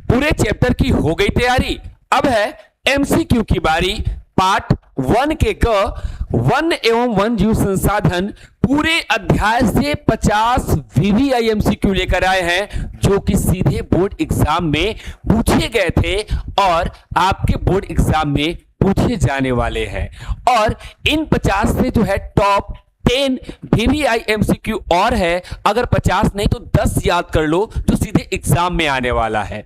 पूरे चैप्टर की हो गई तैयारी। अब है एमसीक्यू की बारी। पार्ट 1 के वन एवं वन जीव संसाधन पूरे अध्याय से 50 वीवीआई एमसीक्यू लेकर आए हैं, जो कि सीधे बोर्ड एग्जाम में पूछे गए थे और आपके बोर्ड एग्जाम में पूछे जाने वाले हैं। और इन 50 से जो है टॉप 10 वीवीआई एमसीक्यू और है, अगर 50 नहीं तो 10 याद कर लो जो सीधे एग्जाम में आने वाला है।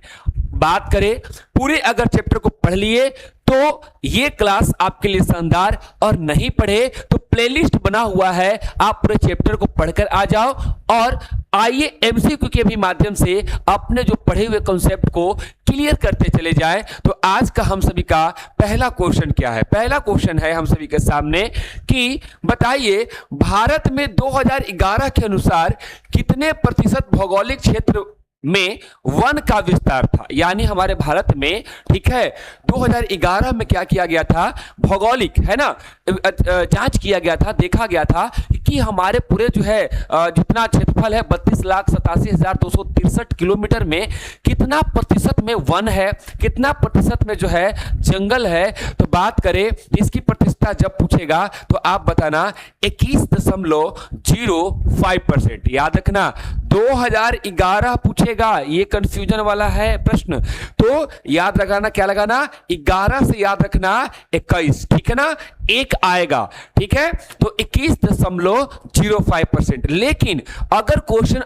बात करें पूरे अगर चैप्टर को पढ़ लिए तो ये क्लास आपके लिए शानदार, और नहीं पढ़े तो प्लेलिस्ट बना हुआ है, आप पूरे चैप्टर को पढ़कर आ जाओ और आइए एमसीक्यू के भी माध्यम से अपने जो पढ़े हुए कॉन्सेप्ट को क्लियर करते चले जाएं। तो आज का हम सभी का पहला क्वेश्चन क्या है? पहला क्वेश्चन है हम सभी के सामने कि बताइए भारत में 2011 के अनुसार कितने प्रतिशत भौगोलिक क्षेत्र में वन का विस्तार था। यानी हमारे भारत में, ठीक है, 2011 में क्या किया गया था? भौगोलिक, है ना, जांच किया गया था, देखा गया था कि हमारे पूरे जो है जितना क्षेत्रफल है 32,87,263 किलोमीटर में कितना प्रतिशत में वन है, कितना प्रतिशत में जो है जंगल है। तो बात करें इसकी प्रतिशतता जब पूछेगा तो आप बताना 21.05%। याद रखना 2011 पूछेगा, ये कंफ्यूजन वाला है प्रश्न, तो याद रखना क्या लगाना, 11 से याद रखना 21, ठीक है ना, एक आएगा, ठीक है, तो 21.05%। लेकिन अगर क्वेश्चन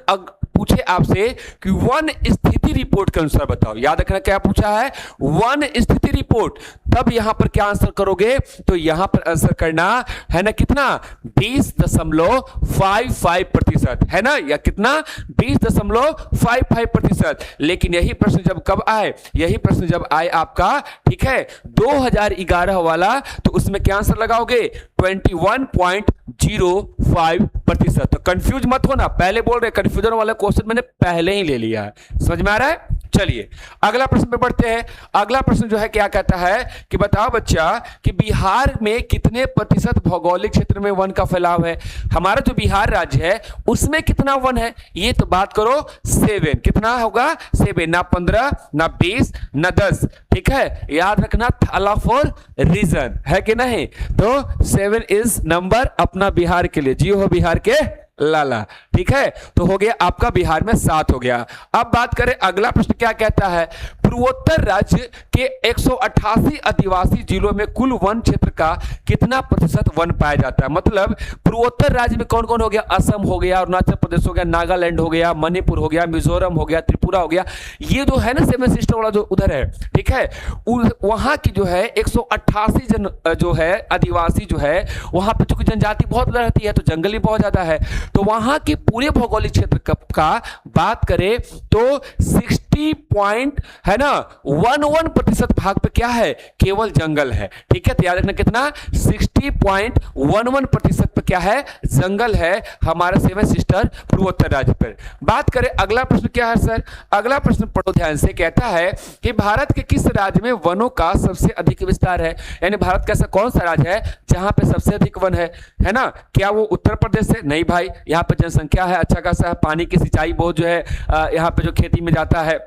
पूछे आपसे कि वन स्थिति रिपोर्ट के अनुसार बताओ, याद रखना क्या पूछा है, वन स्थिति रिपोर्ट, तब यहां पर क्या आंसर करोगे? तो यहां पर आंसर करना है ना कितना, 20.55% है ना, या कितना, 20.55%। लेकिन यही प्रश्न जब कब आए, यही प्रश्न जब आए आपका, ठीक है, 2011 वाला, तो उसमें क्या आंसर लगाओगे? 21.05%। तो कंफ्यूज मत होना, पहले बोल रहे कंफ्यूजन वाला क्वेश्चन मैंने पहले ही ले लिया है, समझ में आ रहा है? चलिए अगला प्रश्न पे बढ़ते हैं। अगला प्रश्न जो है क्या कहता है कि बताओ बच्चा कि बिहार में कितने प्रतिशत भौगोलिक क्षेत्र में वन का फैलाव है। हमारा जो बिहार राज्य है उसमें कितना वन है, ये तो बात करो 7, कितना होगा 7, ना 15 ना 20 ना 10, ठीक है, याद रखना थाला फॉर रीजन, है कि नहीं? तो 7 इज नंबर अपना बिहार के लिए, जी हो बिहार के लाला, ठीक है, तो हो गया आपका बिहार में 7 हो गया। अब बात करें अगला प्रश्न क्या कहता है, पूर्वोत्तर राज्य के 188 आदिवासी जिलों में कुल वन क्षेत्र का कितना प्रतिशत वन पाया जाता है? मतलब पूर्वोत्तर राज्य में कौन कौन हो गया? असम हो गया, अरुणाचल प्रदेश हो गया, नागालैंड हो गया, मणिपुर हो गया, मिजोरम हो गया, त्रिपुरा हो गया, ये जो है ना सेवन सिस्टर वाला जो उधर है, ठीक है, वहां की जो है 188 जो है आदिवासी जो है, वहां पर चूंकि जनजाति बहुत रहती है तो जंगल भी बहुत ज्यादा है, तो वहां के पूरे भौगोलिक क्षेत्र का बात करें तो 60.11% भाग पे क्या है? केवल जंगल है, ठीक है, तो याद रखना कितना, 60.11% पे क्या है? जंगल है हमारा सेवन सिस्टर पूर्वोत्तर राज्य पर। बात करें अगला प्रश्न क्या है सर? अगला प्रश्न पढ़ो ध्यान से, कहता है कि भारत के किस राज्य में वनों का सबसे अधिक विस्तार है? यानी भारत का ऐसा कौन सा राज्य है जहां पे सबसे अधिक वन है ना? क्या वो उत्तर प्रदेश है? नहीं भाई, यहाँ पे जनसंख्या है अच्छा खासा है, पानी की सिंचाई बहुत जो है यहाँ पे जो खेती में जाता है।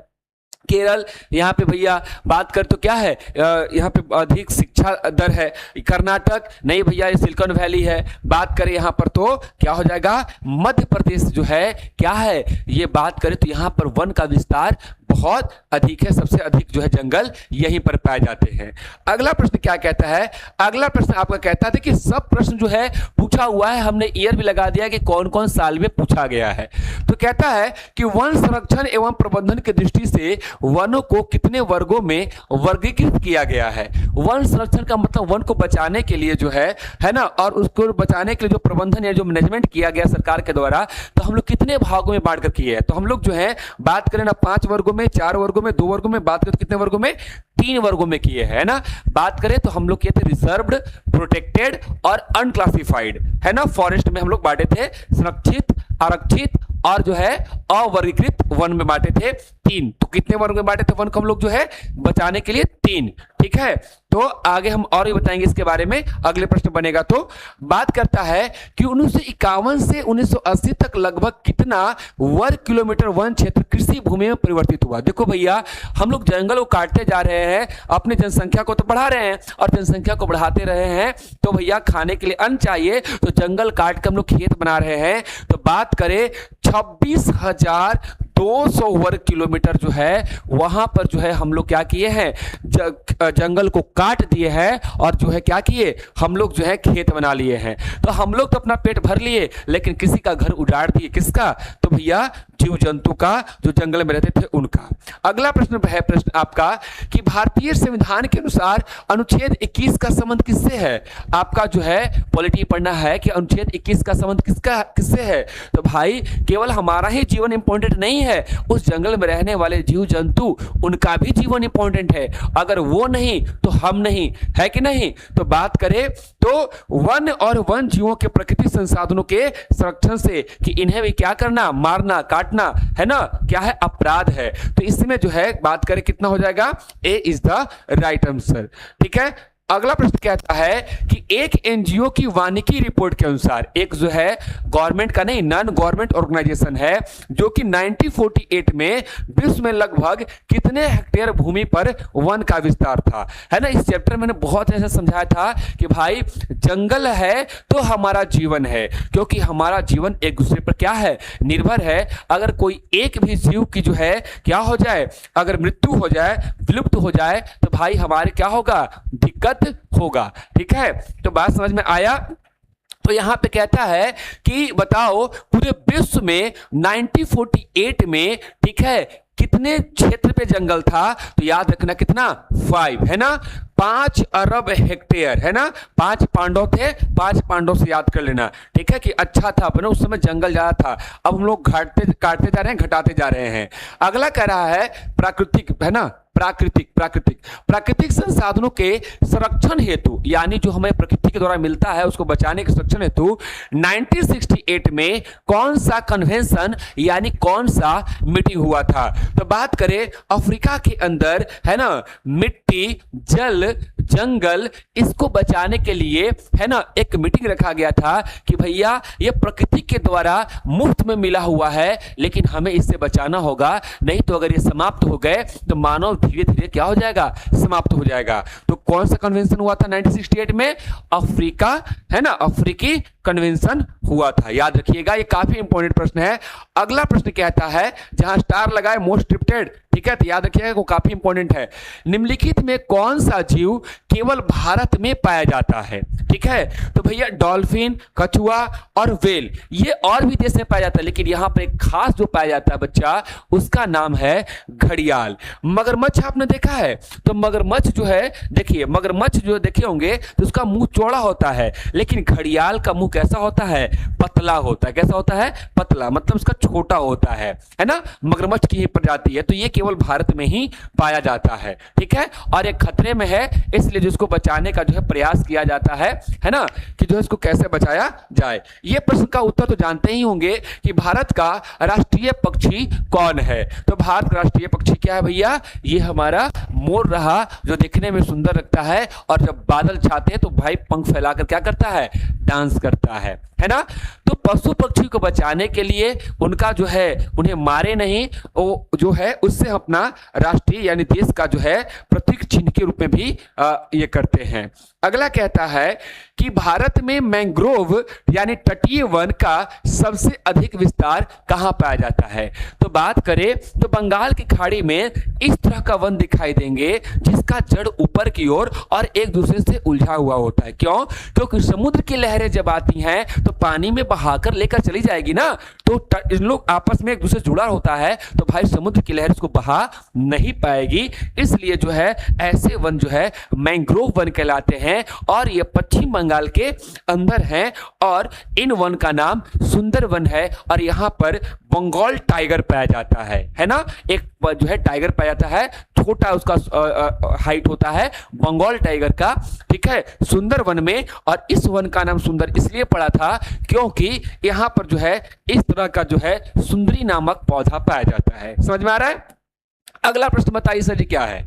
केरल, यहाँ पे भैया बात कर तो क्या है, यहाँ पे अधिक शिक्षा दर है। कर्नाटक, नहीं भैया ये सिलिकॉन वैली है। बात करें यहाँ पर तो क्या हो जाएगा, मध्य प्रदेश जो है क्या है, ये बात करें तो यहाँ पर वन का विस्तार बहुत अधिक है, सबसे अधिक जो है जंगल यहीं पर पाए जाते हैं। अगला प्रश्न क्या कहता है? अगला प्रश्न आपका कहता था कि सब प्रश्न जो है पूछा हुआ है, हमने ईयर भी लगा दिया कि कौन कौन साल में पूछा गया है। तो कहता है कि वन संरक्षण एवं प्रबंधन की दृष्टि से वनों को कितने वर्गों में वर्गीकृत किया गया है? वन संरक्षण का मतलब वन को बचाने के लिए जो है ना, और उसको बचाने के लिए जो प्रबंधन या जो मैनेजमेंट किया गया सरकार के द्वारा, तो हम लोग कितने भागों में बांट कर किए हैं? तो हम लोग जो है बात करें ना 5 वर्गों में, 4 वर्गों में, 2 वर्गों में, बात करें तो कितने वर्गों में? 3 वर्गों में किए है ना। बात करें तो हम लोग किए थे रिजर्व्ड, प्रोटेक्टेड और अनक्लासिफाइड, है ना। फॉरेस्ट में हम लोग बांटे थे संरक्षित, आरक्षित और जो है अवर्गीकृत वन में बांटे थे 3। तो कितने वर्ग में बांटे थे वन को हम लोग जो है बचाने के लिए? 3। ठीक है, तो आगे हम और भी बताएंगे इसके बारे में, अगले प्रश्न बनेगा। तो बात करता है कि 1951 से 1980 तक लगभग कितना वर्ग किलोमीटर वन क्षेत्र कृषि भूमि में परिवर्तित हुआ। देखो भैया, हम लोग जंगल को काटते जा रहे हैं, अपनी जनसंख्या को तो बढ़ा रहे हैं, और जनसंख्या को बढ़ाते रहे हैं तो भैया खाने के लिए अन्न चाहिए, तो जंगल काट के हम लोग खेत बना रहे हैं। तो बात करें 26,200 वर्ग किलोमीटर जो है वहां पर जो है हम लोग क्या किए हैं, जंगल को काट दिए हैं, और जो है क्या किए, हम लोग जो है खेत बना लिए हैं। तो हम लोग तो अपना पेट भर लिए, लेकिन किसी का घर उजाड़ दिए। किसका? तो भैया जीव जंतु का, जो जंगल में रहते थे उनका। अगला प्रश्न है प्रश्न आपका कि भारतीय संविधान के अनुसार अनुच्छेद 21 का संबंध किससे है। आपका जो है पॉलिटी पढ़ना है कि अनुच्छेद 21 का संबंध किससे है। तो भाई केवल हमारा ही जीवन इंपॉर्टेंट नहीं है, उस जंगल में रहने वाले जीव जंतु उनका भी जीवन इंपॉर्टेंट है। अगर वो नहीं तो हम नहीं, है कि नहीं। तो बात करें तो वन और वन जीवों के प्राकृतिक संसाधनों के संरक्षण से कि इन्हें भी क्या करना, मारना काटना है ना, क्या है, अपराध है। तो इसमें जो है बात करें कितना हो जाएगा, ए इज द राइट आंसर। ठीक है, अगला प्रश्न कहता है कि एक एनजीओ की वानिकी रिपोर्ट के अनुसार, एक जो है गवर्नमेंट का नहीं, नॉन गवर्नमेंट ऑर्गेनाइजेशन है, जो कि 1948 में विश्व में लगभग कितने हेक्टेयर भूमि पर वन का विस्तार था, है ना। इस चैप्टर में मैंने बहुत ऐसा समझाया था कि भाई जंगल है तो हमारा जीवन है, क्योंकि हमारा जीवन एक दूसरे पर क्या है, निर्भर है। अगर कोई एक भी जीव की जो है क्या हो जाए, अगर मृत्यु हो जाए, विलुप्त हो जाए, तो भाई हमारे क्या होगा, दिक्कत होगा। ठीक है, तो बात समझ में आया। तो यहां पे कहता है कि बताओ पूरे विश्व में 1948 में, ठीक है, कितने क्षेत्र पे जंगल था। तो याद रखना कितना, 5, है ना, 5 अरब हेक्टेयर, है ना। 5 पांडव थे, 5 पांडव से याद कर लेना। ठीक है कि अच्छा था अपने उस समय जंगल ज्यादा था, अब हम लोग काटते जा रहे हैं, घटाते जा रहे हैं। अगला कह रहा है प्राकृतिक, है ना, प्राकृतिक संसाधनों के संरक्षण हेतु, यानी जो हमें प्रकृति के द्वारा मिलता है उसको बचाने के संरक्षण हेतु 1968 में कौन सा कन्वेंशन यानी कौन सा मीटिंग हुआ था। तो बात करें अफ्रीका के अंदर, है ना, मिट्टी, जल, जंगल, इसको बचाने के लिए, है ना, एक मीटिंग रखा गया था कि भैया ये प्रकृति के द्वारा मुफ्त में मिला हुआ है, लेकिन हमें इससे बचाना होगा, नहीं तो अगर ये समाप्त हो गए तो मानव धीरे धीरे क्या हो जाएगा, समाप्त हो जाएगा। तो कौन सा कन्वेंशन हुआ था 1968 में, अफ्रीका, है ना, अफ्रीकी कन्वेंशन हुआ था। याद रखिएगा, ये काफी इंपॉर्टेंट प्रश्न है। अगला प्रश्न कहता है, जहां स्टार लगाए मोस्ट ट्रिप्टेड, ठीक है, तो याद रखिएगा वो काफी इंपॉर्टेंट है। निम्नलिखित में कौन सा जीव केवल भारत में पाया जाता है। ठीक है, तो भैया डॉल्फिन, कछुआ और व्हेल, ये और भी देश में पाया जाता है, लेकिन यहां पर एक खास जो पाया जाता है बच्चा, उसका नाम है घड़ियाल। मगरमच्छ आपने देखा है, तो मगरमच्छ जो है, देखिए मगरमच्छ जो देखे होंगे तो उसका मुंह चौड़ा होता है, लेकिन घड़ियाल का मुंह कैसा होता है, पतला होता है। कैसा होता है, पतला, मतलब उसका छोटा होता है ना। मगरमच्छ की ही प्रजाति है, तो ये केवल भारत में ही पाया जाता है। ठीक है, और एक खतरे में है, इसलिए जिसको बचाने का जो है प्रयास किया जाता है ना, कि जो है इसको कैसे बचाया जाए। ये प्रश्न का उत्तर तो जानते ही होंगे कि भारत का राष्ट्रीय पक्षी कौन है। तो भारत का राष्ट्रीय पक्षी क्या है भैया, ये हमारा मोर रहा, जो देखने में सुंदर लगता है, और जब बादल छाते हैं तो भाई पंख फैलाकर क्या करता है, डांस करता है ना। तो पशु पक्षी को बचाने के लिए उनका जो है, उन्हें मारे नहीं, वो जो है उससे अपना राष्ट्रीय यानी देश का जो है प्रतीक चिन्ह के रूप में भी ये करते हैं। अगला कहता है कि भारत में मैंग्रोव यानी तटीय वन का सबसे अधिक विस्तार कहां पाया जाता है। तो बात करें तो बंगाल की खाड़ी में इस तरह का वन दिखाई देंगे जिसका जड़ ऊपर की ओर और एक दूसरे से उलझा हुआ होता है। क्यों? क्योंकि समुद्र की लहरें जब आती हैं तो पानी में बहाकर लेकर चली जाएगी ना, तो इन लोग आपस में एक दूसरे से जुड़ा होता है, तो भाई समुद्र की लहर उसको बहा नहीं पाएगी। इसलिए जो है ऐसे वन जो है मैंग्रोव वन कहलाते हैं, और ये पश्चिम बंगाल के अंदर हैं, और इन वन का नाम सुंदर वन है, और यहाँ पर बंगाल टाइगर पाया जाता है ना। एक जो है टाइगर पाया जाता है, छोटा उसका हाइट होता है बंगाल टाइगर का, ठीक है, सुंदर वन में। और इस वन का नाम सुंदर इसलिए पड़ा था क्योंकि यहाँ पर जो है इस तरह का जो है सुंदरी नामक पौधा पाया जाता है। समझ में आ रहा है? अगला प्रश्न बताइए सर जी क्या है।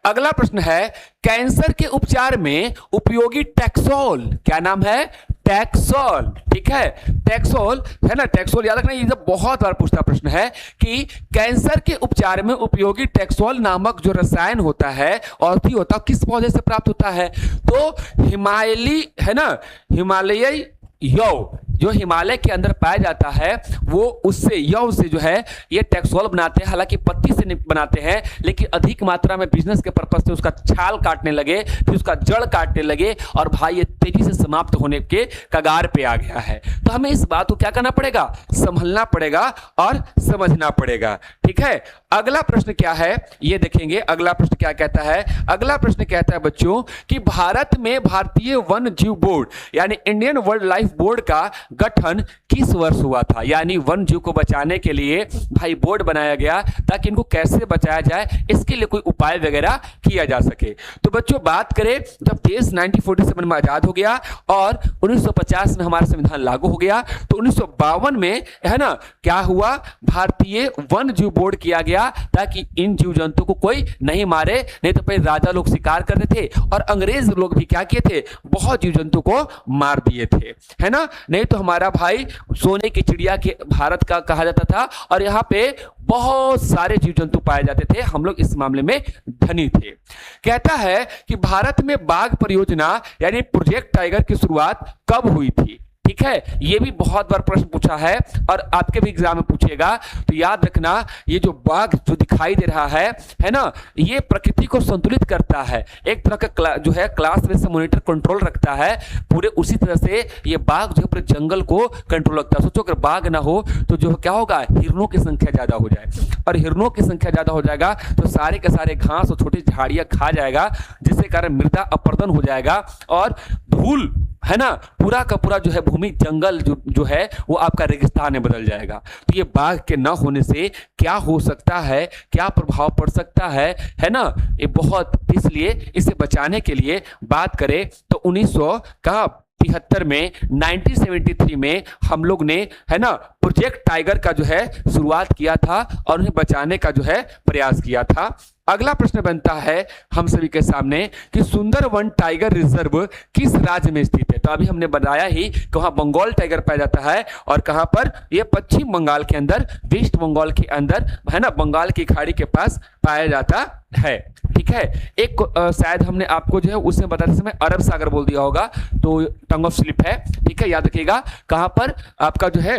अगला प्रश्न है, कैंसर के उपचार में उपयोगी टैक्सोल, क्या नाम है? टैक्सोल। ठीक है, टैक्सोल है ना, टैक्सोल याद रखना, ये बहुत बार पूछता प्रश्न है कि कैंसर के उपचार में उपयोगी टैक्सोल नामक जो रसायन होता है, औषधि होता है, किस पौधे से प्राप्त होता है? तो हिमालयी है ना, हिमालयी यौ, जो हिमालय के अंदर पाया जाता है, वो उससे यौ से जो है ये टैक्सोल बनाते हैं। हालांकि पत्ती से बनाते हैं, लेकिन अधिक मात्रा में बिजनेस के पर्पज से उसका छाल काटने लगे, फिर उसका जड़ काटने लगे, और भाई ये तेजी से समाप्त होने के कगार पे आ गया है। तो हमें इस बात को क्या करना पड़ेगा? संभलना पड़ेगा और समझना पड़ेगा। ठीक है, अगला प्रश्न क्या है ये देखेंगे। अगला प्रश्न क्या कहता है? अगला प्रश्न कहता है बच्चों कि भारत में भारतीय वन जीव बोर्ड यानी इंडियन वाइल्ड लाइफ बोर्ड का गठन किस वर्ष हुआ था? यानी वन जीव को बचाने के लिए भाई बोर्ड बनाया गया, ताकि इनको कैसे बचाया जाए इसके लिए कोई उपाय वगैरह किया जा सके। तो बच्चों बात करें, जब देश 1947 में आजाद हो गया और 1950 में हमारा संविधान लागू हो गया, तो 1952 में है ना क्या हुआ? भारतीय वन जीव बोर्ड किया गया, ताकि इन जीव जंतु को कोई नहीं मारे। नहीं तो पहले राजा लोग शिकार करते थे और अंग्रेज लोग भी क्या किए थे? बहुत जीव जंतु को मार दिए थे, है ना। नहीं तो हमारा भाई सोने की चिड़िया के भारत का कहा जाता था, और यहाँ पे बहुत सारे जीव जंतु पाए जाते थे। हम लोग इस मामले में धनी थे। कहता है कि भारत में बाघ परियोजना यानी प्रोजेक्ट टाइगर की शुरुआत कब हुई थी? ठीक है, ये भी बहुत बार प्रश्न पूछा है और आपके भी एग्जाम में पूछेगा। तो याद रखना, ये जो बाघ जो दिखाई दे रहा है ना, ये प्रकृति को संतुलित करता है, एक तरह का जो है क्लास में से मॉनिटर कंट्रोल रखता है पूरे। उसी तरह से ये बाघ जो पूरे जंगल को कंट्रोल रखता है। सोचो अगर बाघ ना हो तो जो क्या होगा? हिरणों की संख्या ज्यादा हो जाए, और हिरणों की संख्या ज्यादा हो जाएगा तो सारे के सारे घास और छोटी झाड़ियां खा जाएगा, जिससे कारण मृदा अपर्दन हो जाएगा और धूल है ना पूरा का पूरा जो है भूमि जंगल जो है वो आपका रेगिस्तान में बदल जाएगा। तो ये बाघ के न होने से क्या हो सकता है, क्या प्रभाव पड़ सकता है ना, ये बहुत, इसलिए इसे बचाने के लिए बात करें तो 1973 में 1973 में हम लोग ने है ना प्रोजेक्ट टाइगर का जो है शुरुआत किया था और उन्हें बचाने का जो है प्रयास किया था। अगला प्रश्न बनता है हम सभी के सामने कि सुंदरवन टाइगर रिजर्व किस राज्य में स्थित है? तो अभी हमने बताया ही कि वहां बंगाल टाइगर पाया जाता है, और कहां पर? ये पश्चिम बंगाल के अंदर, वेस्ट बंगाल के अंदर है ना, बंगाल की खाड़ी के पास पाया जाता है। ठीक है, एक शायद हमने आपको जो है उसमें बताते समय अरब सागर बोल दिया होगा, तो टंग ऑफ स्लिप है। ठीक है, याद रखिएगा कहां पर आपका जो है,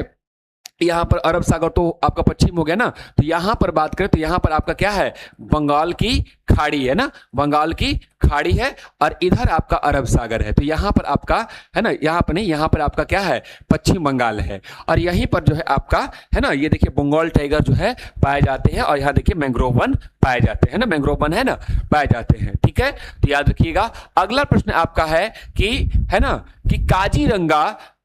यहां पर अरब सागर तो आपका पश्चिम हो गया ना, तो यहां पर बात करें तो यहां पर आपका क्या है? बंगाल की खाड़ी है ना, बंगाल की खाड़ी है, और इधर आपका अरब सागर है। तो यहां पर आपका है ना, यहां पर नहीं, यहां पर आपका क्या है? पश्चिम बंगाल है, और यहीं पर जो है आपका है ना, ये देखिए बंगाल टाइगर जो है पाए जाते हैं, और यहां देखिए मैंग्रोव वन पाए जाते हैं ना, मैंग्रोव वन है ना पाए जाते हैं। ठीक है, तो याद रखिएगा। अगला प्रश्न आपका है कि है ना कि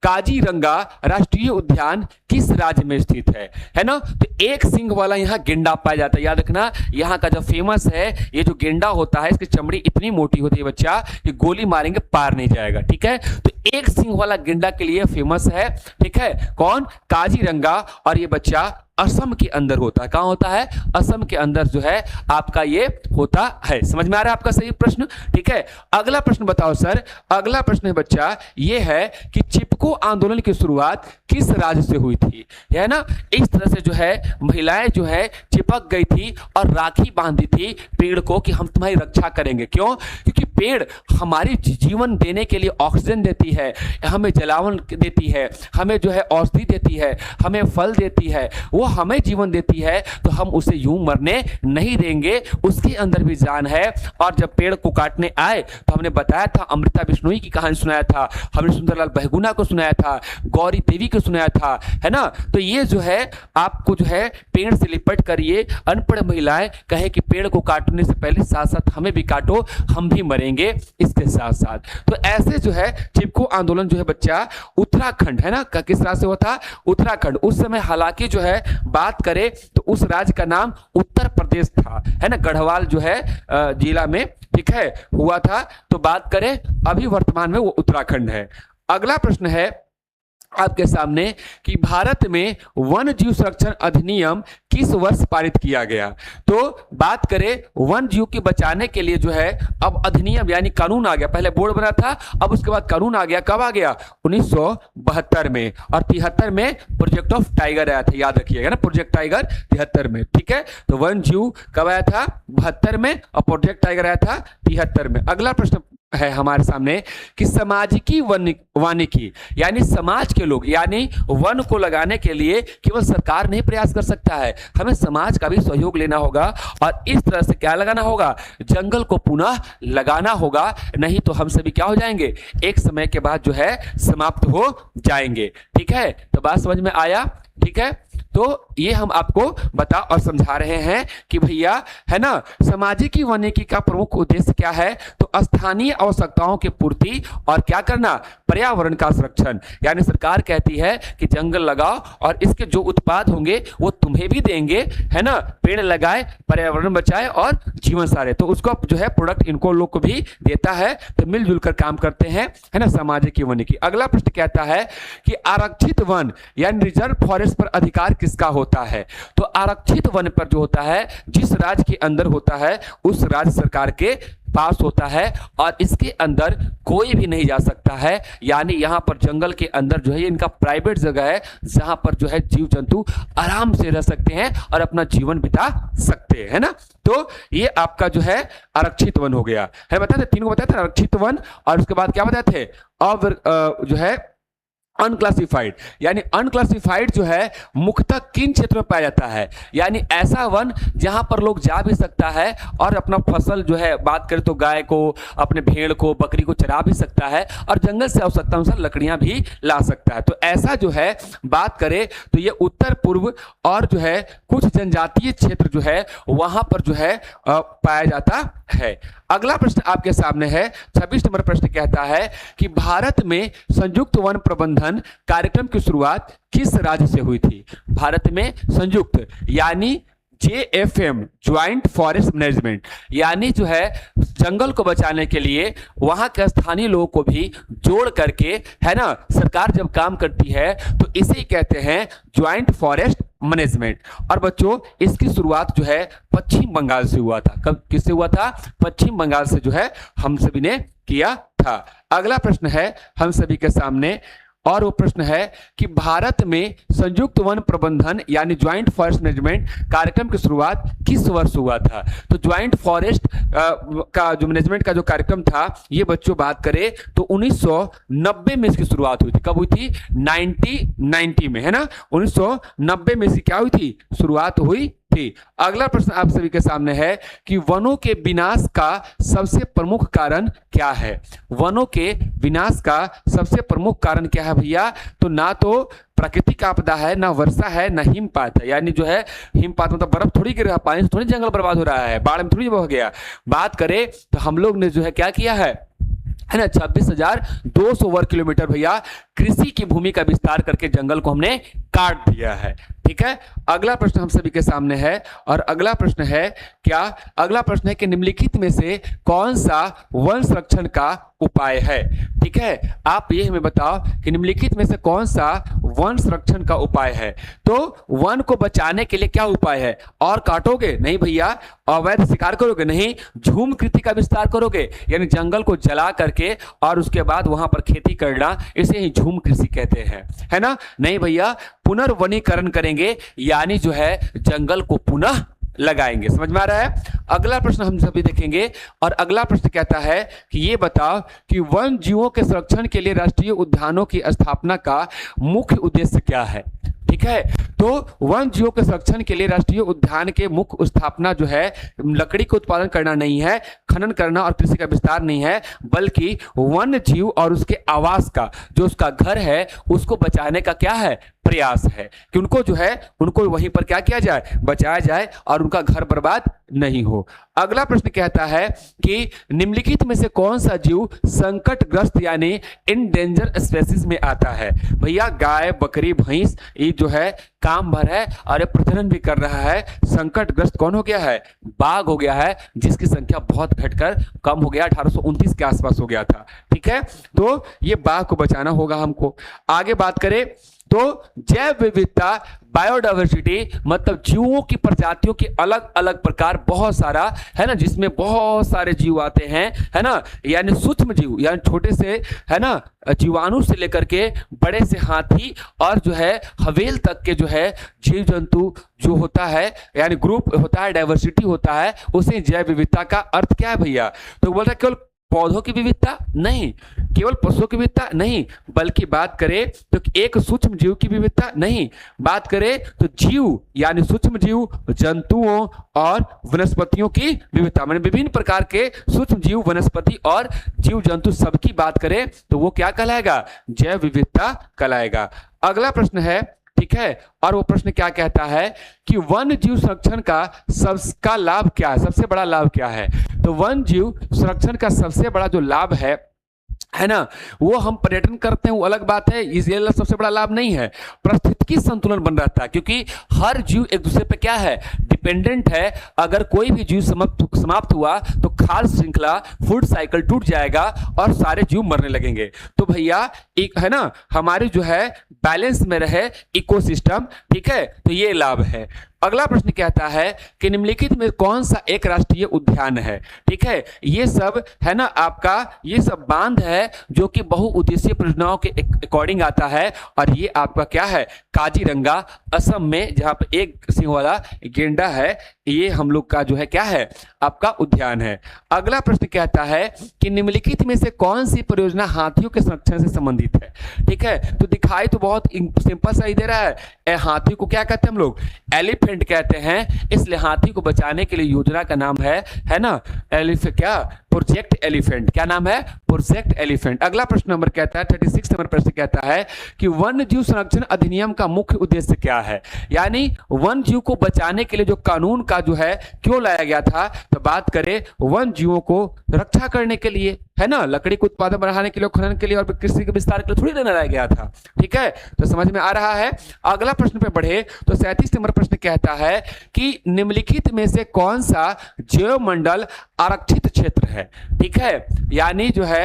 काजीरंगा राष्ट्रीय उद्यान किस राज्य में स्थित है ना। तो एक सिंग वाला यहाँ गेंडा पाया जाता है। याद रखना, यहाँ का जो फेमस है ये जो गेंडा होता है, इसकी चमड़ी इतनी मोटी होती है बच्चा कि गोली मारेंगे पार नहीं जाएगा। ठीक है, तो एक सिंग वाला गेंडा के लिए फेमस है। ठीक है, कौन? काजीरंगा, और ये बच्चा असम के अंदर होता है। कहां होता है? असम के अंदर जो है आपका ये होता है। समझ में आ रहा है आपका सही प्रश्न? ठीक है, अगला प्रश्न बताओ सर। अगला प्रश्न है बच्चा ये है कि चिपको आंदोलन की शुरुआत किस राज्य से हुई थी? है ना, इस तरह से जो है महिलाएं जो है चिपक गई थी और राखी बांधी थी पेड़ को कि हम तुम्हारी रक्षा करेंगे। क्यों? क्योंकि पेड़ हमारी जीवन देने के लिए ऑक्सीजन देती है, हमें जलावन देती है, हमें जो है औषधि देती है, हमें फल देती है, वो हमें जीवन देती है, तो हम उसे यूं मरने नहीं देंगे, उसके अंदर भी जान है। और जब पेड़ को काटने आए तो हमने बताया था, अमृता बिश्नोई की कहानी सुनाया था, हमने सुंदरलाल बहुगुणा को सुनाया था, गौरी देवी को सुनाया था, है ना। तो ये जो है आपको जो है पेड़ से लिपट कर ये अनपढ़ महिलाएं कहे कि पेड़ को काटने से पहले साथ साथ हमें भी काटो, हम भी मरेंगे इसके साथ साथ। तो ऐसे जो है चिपको आंदोलन जो है बच्चा उत्तराखंड है ना, किस राज्य से हुआ था? उत्तराखंड। उस समय हालांकि जो है बात करें तो उस राज्य का नाम उत्तर प्रदेश था, है ना, गढ़वाल जो है जिला में, ठीक है, हुआ था। तो बात करें अभी वर्तमान में वो उत्तराखंड है। अगला प्रश्न है आपके सामने कि भारत में वन जीव संरक्षण अधिनियम किस वर्ष पारित किया गया। तो बात करें वन जीव के बचाने के लिए जो है अब अधिनियम यानी कानून आ गया। पहले बोर्ड बना था, अब उसके बाद कानून आ गया। कब आ गया? 1972 में। और 73 में प्रोजेक्ट ऑफ टाइगर आया था, याद रखिएगा ना, प्रोजेक्ट टाइगर 73 में। ठीक है, तो वन जीव कब आया था? 72 में, और प्रोजेक्ट टाइगर आया था 73 में। अगला प्रश्न है हमारे सामने कि सामाजिकी वानिकी यानी समाज के लोग यानी वन को लगाने के लिए केवल सरकार नहीं प्रयास कर सकता है, हमें समाज का भी सहयोग लेना होगा और इस तरह से क्या लगाना होगा? जंगल को पुनः लगाना होगा, नहीं तो हम सभी क्या हो जाएंगे? एक समय के बाद जो है समाप्त हो जाएंगे। ठीक है, तो बात समझ में आया? ठीक है, तो ये हम आपको बता और समझा रहे हैं कि भैया है ना, सामाजिक वानिकी का प्रमुख उद्देश्य क्या है? तो स्थानीय आवश्यकताओं की पूर्ति और क्या करना? पर्यावरण का संरक्षण। यानी सरकार कहती है कि जंगल लगाओ और इसके जो उत्पाद होंगे वो तुम्हें भी देंगे, है ना, पेड़ लगाए, पर्यावरण बचाए और जीवन सारे, तो उसको जो है प्रोडक्ट इनको लोग को भी देता है। तो मिलजुल कर काम करते हैं, है ना, सामाजिक वानिकी। अगला प्रश्न कहता है कि आरक्षित वन यानी रिजर्व फॉरेस्ट पर अधिकार किसका होता है? तो आरक्षित वन पर जो होता है, जिस राज्य के अंदर होता है उस राज्य सरकार के पास होता है और इसके अंदर कोई भी नहीं जा सकता है। यानी यहाँ पर जंगल के अंदर जो है इनका प्राइवेट जगह है जहां पर जो है जीव जंतु आराम से रह सकते हैं और अपना जीवन बिता सकते हैं ना। तो ये आपका जो है आरक्षित वन हो गया है। बताते तीन को बताते आरक्षित वन, और उसके बाद क्या बताते थे? अब जो है अनक्लासिफाइड, यानी अनक्लासिफाइड जो है मुख्यतः किन क्षेत्र में पाया जाता है? यानी ऐसा वन जहां पर लोग जा भी सकता है और अपना फसल जो है, बात करें तो गाय को, अपने भेड़ को, बकरी को चरा भी सकता है और जंगल से आवश्यकता अनुसार लकड़ियां भी ला सकता है। तो ऐसा जो है बात करें तो ये उत्तर पूर्व और जो है कुछ जनजातीय क्षेत्र जो है वहां पर जो है पाया जाता है। अगला प्रश्न आपके सामने है, 26 नंबर प्रश्न कहता है कि भारत में संयुक्त वन प्रबंधन कार्यक्रम की शुरुआत किस राज्य से हुई थी? भारत में संयुक्त यानी JFM ज्वाइंट फॉरेस्ट मैनेजमेंट, यानी जो है जंगल को बचाने के लिए वहां के स्थानीय लोगों को भी जोड़ करके, है ना, सरकार जब काम करती है तो इसे ही कहते हैं ज्वाइंट फॉरेस्ट मैनेजमेंट। और बच्चों इसकी शुरुआत जो है पश्चिम बंगाल से हुआ था। कब, किससे हुआ था? पश्चिम बंगाल से जो है हम सभी ने किया था। अगला प्रश्न है हम सभी के सामने, और वो प्रश्न है कि भारत में संयुक्त वन प्रबंधन यानी ज्वाइंट फॉरेस्ट मैनेजमेंट कार्यक्रम की शुरुआत किस वर्ष हुआ था? तो ज्वाइंट फॉरेस्ट का जो मैनेजमेंट का जो कार्यक्रम था, ये बच्चों बात करें तो 1990 में इसकी शुरुआत हुई थी। कब हुई थी? 1990 में, है ना, 1990 में इसकी क्या हुई थी? शुरुआत हुई थी। अगला प्रश्न आप सभी के सामने है कि वनों के विनाश का सबसे प्रमुख कारण क्या है? वनों के विनाश का सबसे प्रमुख कारण क्या है भैया? तो ना तो प्राकृतिक आपदा है, ना वर्षा है, ना हिमपात है। यानी जो है हिमपात मतलब बर्फ थोड़ी गिर रहा, पानी से थोड़ी जंगल बर्बाद हो रहा है, बाढ़ में थोड़ी बह गया। बात करें तो हम लोग ने जो है क्या किया है ना, 26,200 वर्ग किलोमीटर भैया कृषि की भूमि का विस्तार करके जंगल को हमने काट दिया है। ठीक है, अगला प्रश्न हम सभी के सामने है, और अगला प्रश्न है क्या? अगला प्रश्न है कि निम्नलिखित में से कौन सा वन संरक्षण का उपाय है? ठीक है, आप ये हमें बताओ कि निम्नलिखित में से कौन सा वन संरक्षण का उपाय है? तो वन को बचाने के लिए क्या उपाय है? और काटोगे? नहीं भैया। अवैध शिकार करोगे? नहीं। झूम कृषि का विस्तार करोगे, यानी जंगल को जला करके और उसके बाद वहां पर खेती करना, इसे ही झूम कृषि कहते हैं, है ना। नहीं भैया, पुनर्वनीकरण करेंगे, यानी जो है जंगल को पुनः लगाएंगे। समझ में आ रहा है? अगला प्रश्न हम सभी देखेंगे, और अगला प्रश्न कहता है कि ये बताओ कि वन जीवों के संरक्षण के लिए राष्ट्रीय उद्यानों की स्थापना का मुख्य उद्देश्य क्या है? ठीक है, तो वन जीवों के संरक्षण के लिए राष्ट्रीय उद्यान के मुख्य स्थापना जो है लकड़ी का उत्पादन करना नहीं है, खनन करना और कृषि का विस्तार नहीं है, बल्कि वन जीव और उसके आवास का, जो उसका घर है, उसको बचाने का क्या है? प्रयास है कि उनको जो है उनको वहीं पर क्या किया जाए? बचाया जाए और उनका घर बर्बाद नहीं हो। अगला प्रश्न कहता है कि निम्नलिखित में से कौन सा जीव संकटग्रस्त यानी इंडेंजर स्पेसीज में आता है। भैया गाय, बकरी, भैंस ये जो है काम भर है और ये प्रजनन भी कर रहा है। संकटग्रस्त कौन हो गया है? बाघ हो गया है, जिसकी संख्या बहुत घटकर कम हो गया, 1829 के आसपास हो गया था। ठीक है, तो ये बाघ को बचाना होगा हमको। आगे बात करें तो जैव विविधता, बायोडायवर्सिटी मतलब जीवों की प्रजातियों के अलग अलग प्रकार बहुत सारा है ना, जिसमें बहुत सारे जीव आते हैं है ना, यानी सूक्ष्म जीव यानी छोटे से है ना जीवाणु से लेकर के बड़े से हाथी और जो है हवेल तक के जो है जीव जंतु जो होता है यानी ग्रुप होता है, डाइवर्सिटी होता है, उसे जैव विविधता का अर्थ क्या है भैया? तो बोल रहा है केवल पौधों की विविधता नहीं, केवल पशुओं की विविधता नहीं, बल्कि बात करें तो एक सूक्ष्म जीव की विविधता नहीं, बात करें तो जीव यानी सूक्ष्म जीव, जंतुओं और वनस्पतियों की विविधता, माने विभिन्न प्रकार के सूक्ष्म जीव, वनस्पति और जीव जंतु सबकी बात करें तो वो क्या कहलाएगा? जैव विविधता कहलाएगा। अगला प्रश्न है, ठीक है, और वो प्रश्न क्या कहता है कि वन जीव संरक्षण का सबका लाभ क्या है, सबसे बड़ा लाभ क्या है? तो वन जीव संरक्षण का सबसे बड़ा जो लाभ है ना, वो हम पर्यटन करते हैं वो अलग बात है, इसलिए सबसे बड़ा लाभ नहीं है। पारिस्थितिकी संतुलन बन रहता है, क्योंकि हर जीव एक दूसरे पे क्या है? डिपेंडेंट है। अगर कोई भी जीव समाप्त हुआ तो खाद्य श्रृंखला, फूड साइकिल टूट जाएगा और सारे जीव मरने लगेंगे। तो भैया एक है ना हमारे जो है बैलेंस में रहे इकोसिस्टम, ठीक है, तो ये लाभ है। अगला प्रश्न कहता है कि निम्नलिखित में कौन सा एक राष्ट्रीय उद्यान है? ठीक है, ये सब है ना आपका, ये सब बांध है जो कि बहुउद्देशीय परियोजनाओं के अकॉर्डिंग आता है, और ये आपका क्या है? काजीरंगा असम में, जहां पर एक सिंह वाला गेंडा है, ये हम लोग का जो है क्या है? आपका उद्यान है। अगला प्रश्न कहता है कि निम्नलिखित में से कौन सी परियोजना हाथियों के संरक्षण से संबंधित है? ठीक है, तो दिखाई तो बहुत सिंपल सा ही दे रहा है। हाथी को क्या कहते हैं हम लोग? एलिफेंट कहते हैं, इसलिए हाथी को बचाने के लिए योजना का नाम है ना एलिफेंट, क्या? Project elephant. क्या नाम है? Project elephant. अगला प्रश्न नंबर कहता है 36 नंबर प्रश्न कहता है कि वन जीव संरक्षण अधिनियम का मुख्य उद्देश्य क्या है? यानी वन जीव को बचाने के लिए जो कानून का जो है क्यों लाया गया था? तो बात करें वन जीवों को रक्षा करने के लिए, है ना, लकड़ी को उत्पादन बढ़ाने के लिए, खनन के लिए और कृषि के विस्तार के लिए थोड़ी लाया गया था। ठीक है, तो समझ में आ रहा है। अगला प्रश्न पे बढ़े तो 37 नंबर प्रश्न कहता है कि निम्नलिखित में से कौन सा जैव मंडल आरक्षित क्षेत्र है? ठीक है, यानी जो है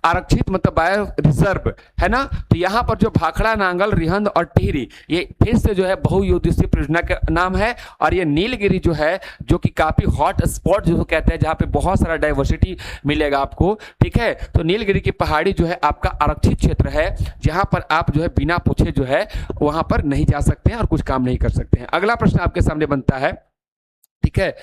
आरक्षित मतलब बायो रिजर्व है ना, तो यहाँ पर जो भाखड़ा, नांगल, रिहंद और टिहरी, ये फिर से जो है बहुउद्देशीय परियोजना का नाम है। और ये नीलगिरी जो है, जो कि काफी हॉट स्पॉट जो कहते हैं, जहाँ पे बहुत सारा डाइवर्सिटी मिलेगा आपको। ठीक है, तो नीलगिरी की पहाड़ी जो है आपका आरक्षित क्षेत्र है, जहाँ पर आप जो है बिना पूछे जो है वहां पर नहीं जा सकते हैं और कुछ काम नहीं कर सकते हैं। अगला प्रश्न आपके सामने बनता है, ठीक है,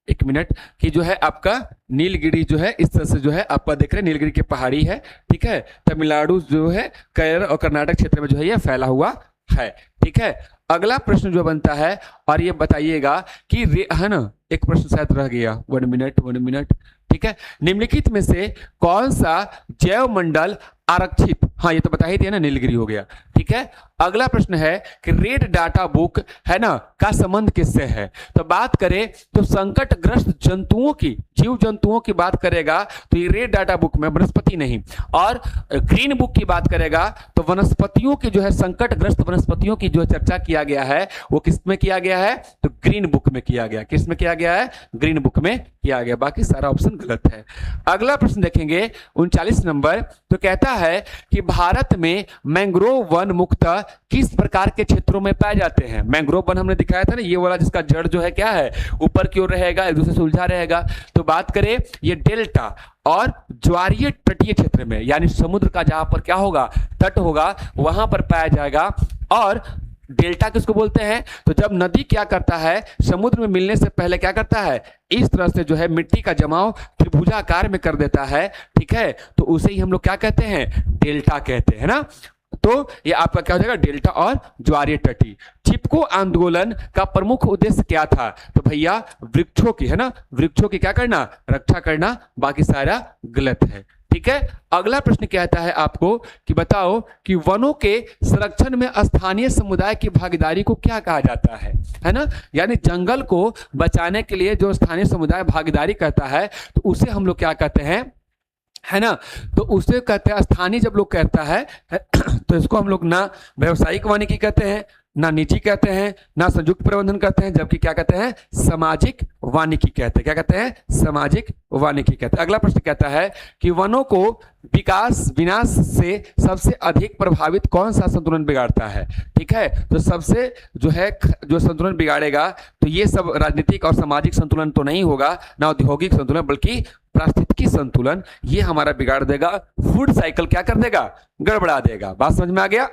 एक मिनट, कि जो है आपका नीलगिरी जो है इस तरह से जो है आपका देख रहे हैं नीलगिरी की पहाड़ी है। ठीक है, तमिलनाडु जो है, केरल और कर्नाटक क्षेत्र में जो है ये फैला हुआ है। ठीक है, अगला प्रश्न जो बनता है, और ये बताइएगा कि है ना, एक प्रश्न शायद रह गया, 1 मिनट। ठीक है, निम्नलिखित में से कौन सा जैव मंडल आरक्षित, हाँ ये तो बता ही दिया ना, नीलगिरी हो गया। ठीक है, अगला प्रश्न है कि रेड डाटा बुक है ना का संबंध किससे है? तो बात करें तो संकटग्रस्त जंतुओं की, जीव जंतुओं की बात करेगा तो ये रेड डाटा बुक में, वनस्पति नहीं। और ग्रीन बुक की बात करेगा तो वनस्पतियों की जो है, संकटग्रस्त वनस्पतियों की जो चर्चा किया गया है वो किस में किया गया है? तो ग्रीन बुक में किया गया। किस में किया गया है? ग्रीन बुक में किया गया, बाकी सारा ऑप्शन गलत है। अगला प्रश्न देखेंगे 39 नंबर, तो कहता है कि भारत में मैंग्रोव वन मुख्यतः किस प्रकार के क्षेत्रों में पाए जाते हैं? मैंग्रोव वन हमने दिखाया था ना, ये वाला जिसका जड़ जो है क्या है? ऊपर की ओर रहेगा, एक दूसरे से उलझा रहेगा। तो बात करें ये डेल्टा और ज्वारीय तटीय क्षेत्र में, यानी समुद्र का जहां पर क्या होगा? तट होगा, वहां पर पाया जाएगा। और डेल्टा किसको बोलते हैं? तो जब नदी क्या करता है, समुद्र में मिलने से पहले क्या करता है? इस तरह से जो है मिट्टी का जमाव त्रिभुजाकार में कर देता है। ठीक है, तो उसे ही हम लोग क्या कहते हैं? डेल्टा कहते हैं ना। तो ये आपका क्या हो जाएगा? डेल्टा और ज्वारीय तटी। चिपको आंदोलन का प्रमुख उद्देश्य क्या था? तो भैया वृक्षों की, है ना, वृक्षों की क्या करना? रक्षा करना, बाकी सारा गलत है। ठीक है। अगला प्रश्न कहता है आपको कि बताओ कि वनों के संरक्षण में स्थानीय समुदाय की भागीदारी को क्या कहा जाता है ना। यानी जंगल को बचाने के लिए जो स्थानीय समुदाय भागीदारी करता है तो उसे हम लोग क्या कहते हैं, है ना। तो उसे कहते हैं स्थानीय, जब लोग कहता है तो इसको हम लोग ना व्यावसायिक वानिकी कहते हैं, ना निजी कहते हैं, ना संयुक्त प्रबंधन कहते हैं, जबकि क्या कहते हैं, सामाजिक वानिकी कहते हैं। क्या कहते हैं, सामाजिक वानिकी कहते हैं। अगला प्रश्न कहता है कि वनों को विनाश से सबसे अधिक प्रभावित कौन सा संतुलन बिगाड़ता है। ठीक है, तो सबसे जो संतुलन बिगाड़ेगा तो ये सब राजनीतिक और सामाजिक संतुलन तो नहीं होगा, ना औद्योगिक संतुलन, बल्कि पारिस्थितिकी संतुलन ये हमारा बिगाड़ देगा। फूड साइकिल क्या कर देगा, गड़बड़ा देगा। बात समझ में आ गया।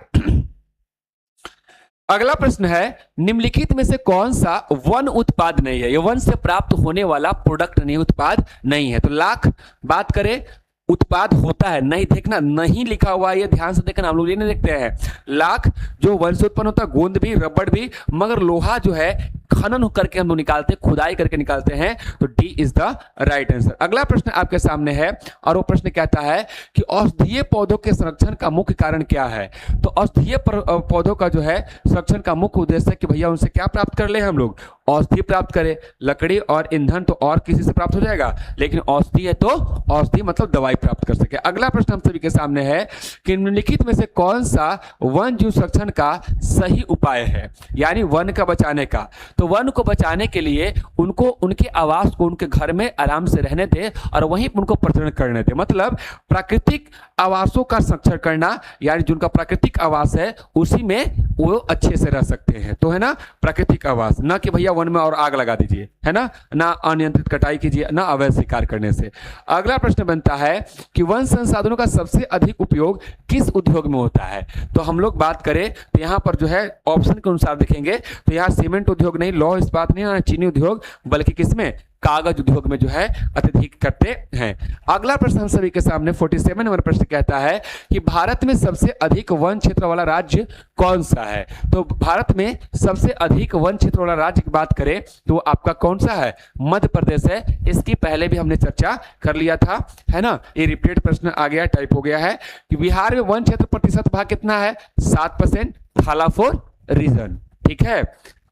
अगला प्रश्न है, निम्नलिखित में से कौन सा वन उत्पाद नहीं है। ये वन से प्राप्त होने वाला प्रोडक्ट नहीं, उत्पाद नहीं है। तो लाख बात करें उत्पाद होता है, नहीं देखना नहीं लिखा हुआ, ये ध्यान से देखना, हम लोग ये नहीं देखते हैं। लाख जो वन से उत्पन्न होता है, गोंद भी, रबड़ भी, मगर लोहा जो है खनन करके हम लोग निकालते हैं, खुदाई करके निकालते हैं। तो D is the right answer. अगला प्रश्न आपके सामने है और वो प्रश्न कहता है कि औषधीय पौधों के संरक्षण का मुख्य कारण क्या है। तो औषधीय पौधों का जो है संरक्षण का मुख्य उद्देश्य है कि भैया उनसे क्या प्राप्त कर ले हम लोग, औषधि प्राप्त करें। लकड़ी और ईंधन तो और किसी से प्राप्त हो जाएगा, लेकिन औषधि है तो औषधि मतलब दवाई प्राप्त कर सके। अगला प्रश्न हम सभी के सामने है कि निम्नलिखित में से कौन सा वन जीव संरक्षण का सही उपाय है, यानी वन का बचाने का। तो वन को बचाने के लिए उनको उनके आवास को उनके घर में आराम से रहने दे और वहीं उनको प्रजनन करने दे। मतलब प्राकृतिक आवासों का संरक्षण करना, यानी जिनका प्राकृतिक आवास है उसी में वो अच्छे से रह सकते हैं। तो है ना प्राकृतिक आवास, ना कि भैया वन में और आग लगा दीजिए, है ना अनियंत्रित कटाई कीजिए, ना अवैध शिकार करने से। अगला प्रश्न बनता है कि वन संसाधनों का सबसे अधिक उपयोग किस उद्योग में होता है। तो हम लोग बात करें तो यहाँ पर जो है ऑप्शन के अनुसार देखेंगे तो यहाँ सीमेंट उद्योग नहीं, लौह इस्पात नहीं, चीनी उद्योग, बल्कि किसमें, कागज उद्योग में जो है अत्यधिक करते हैं। अगला प्रश्न हम सभी के सामने 47 नंबर प्रश्न कहता है कि भारत में सबसे अधिक वन क्षेत्र वाला राज्य कौन सा है। तो भारत में सबसे अधिक वन क्षेत्र वाला राज्य की बात करें तो आपका कौन सा है, मध्य प्रदेश है। इसकी पहले भी हमने चर्चा कर लिया था, है ना। ये रिपीट प्रश्न आ गया, टाइप हो गया है कि बिहार में वन क्षेत्र प्रतिशत भाग कितना है, 7%, थाला फॉर रीजन। ठीक है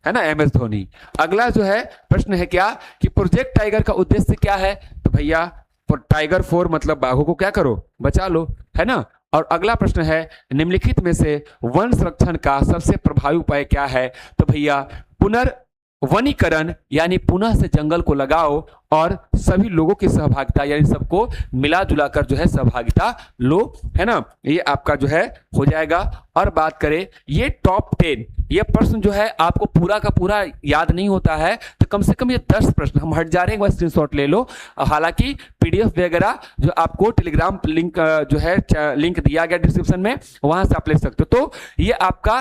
ना, MS धोनी। अगला जो है प्रश्न है क्या कि प्रोजेक्ट टाइगर का उद्देश्य क्या है। तो भैया टाइगर 4 मतलब बाघों को क्या करो, बचा लो, है ना। और अगला प्रश्न है निम्नलिखित में से वन संरक्षण का सबसे प्रभावी उपाय क्या है। तो भैया पुनर्वनीकरण, यानी पुनः से जंगल को लगाओ और सभी लोगों की सहभागिता, यानी सबको मिला जुला कर जो है सहभागिता लो, है ना। ये आपका जो है हो जाएगा। और बात करें ये टॉप 10, ये प्रश्न जो है आपको पूरा का पूरा याद नहीं होता है तो कम से कम ये 10 प्रश्न हम हट जा रहे हैं, वह स्क्रीनशॉट ले लो। हालांकि PDF वगैरह जो आपको टेलीग्राम लिंक जो है लिंक दिया गया डिस्क्रिप्शन में, वहां से आप ले सकते हो। तो ये आपका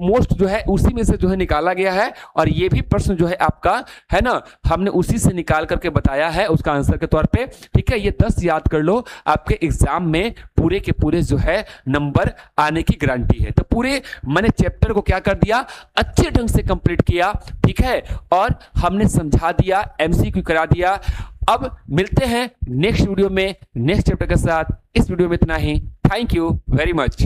मोस्ट जो है उसी में से जो है निकाला गया है और ये भी प्रश्न जो है आपका, है ना, हमने उसी से निकाल करके बताया है उसका आंसर के तौर पे। ठीक है, ये 10 याद कर लो, आपके एग्जाम में पूरे के पूरे जो है नंबर आने की गारंटी है। तो पूरे मैंने चैप्टर को क्या कर दिया, अच्छे ढंग से कंप्लीट किया। ठीक है, और हमने समझा दिया, MCQ करा दिया। अब मिलते हैं नेक्स्ट वीडियो में नेक्स्ट चैप्टर के साथ। इस वीडियो में इतना ही। Thank you very much.